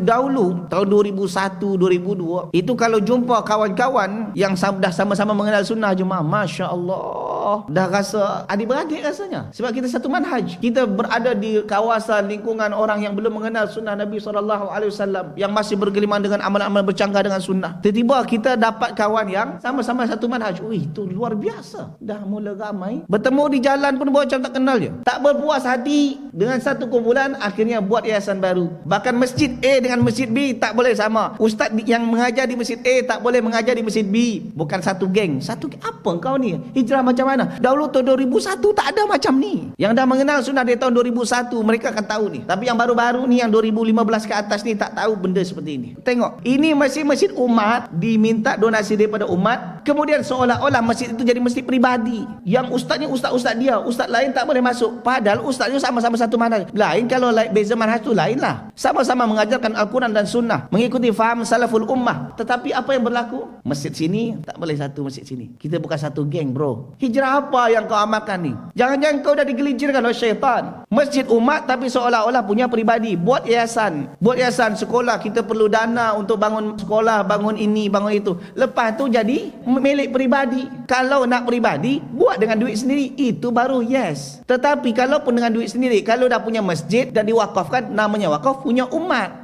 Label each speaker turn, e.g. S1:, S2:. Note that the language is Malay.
S1: dahulu tahun 2001, 2002 itu kalau jumpa kawan-kawan yang dah sama-sama mengenal sunnah jemaah, Masya Allah, dah rasa adik-beradik rasanya. Sebab kita satu manhaj. Kita berada di kawasan lingkungan orang yang belum mengenal sunnah Nabi SAW, yang masih bergelimang dengan amal-amal bercanggah dengan sunnah. Tiba-tiba kita dapat kawan yang sama-sama satu manhaj. Wih, itu luar biasa. Dah mula ramai. Bertemu di jalan pun macam tak kenal je. Tak berpuas hati dengan satu kumpulan, akhirnya buat yayasan baru. Bahkan masjid A dengan masjid B tak boleh sama. Ustaz yang mengajar di masjid A tak boleh mengajar di masjid B. Bukan satu geng. Satu geng. Apa kau ni? Hijrah macam mana? Dahulu tahun 2001 tak ada macam ni. Yang dah mengenal sunnah dari tahun 2001 mereka akan tahu ni. Tapi yang baru-baru ni, yang 2015 ke atas ni, tak tahu benda seperti ini. Tengok, ini masjid-masjid umat diminta donasi daripada umat, kemudian seolah-olah masjid itu jadi masjid peribadi. Yang ustaznya ustaz-ustaz dia, ustaz lain tak boleh masuk. Padahal ustaznya sama-sama satu manhaj. Lain kalau beza manhaj tu lain lah. Sama-sama mengajarkan Al-Quran dan sunnah, mengikuti faham salaful ummah. Tetapi apa yang berlaku? Masjid sini tak boleh satu, masjid sini. Kita bukan satu geng, bro. Hijrah apa yang kau amalkan ni? Jangan-jangan kau dah digelincirkan oleh syaitan. Masjid umat tapi seolah-olah punya peribadi. Buat yayasan sekolah, kita perlu dana untuk bangun sekolah, bangun ini, bangun itu. Lepas tu jadi milik peribadi. Kalau nak peribadi, buat dengan duit sendiri, itu baru yes. Tetapi kalau pun dengan duit sendiri, kalau dah punya masjid dan diwakafkan, namanya wakaf punya umat.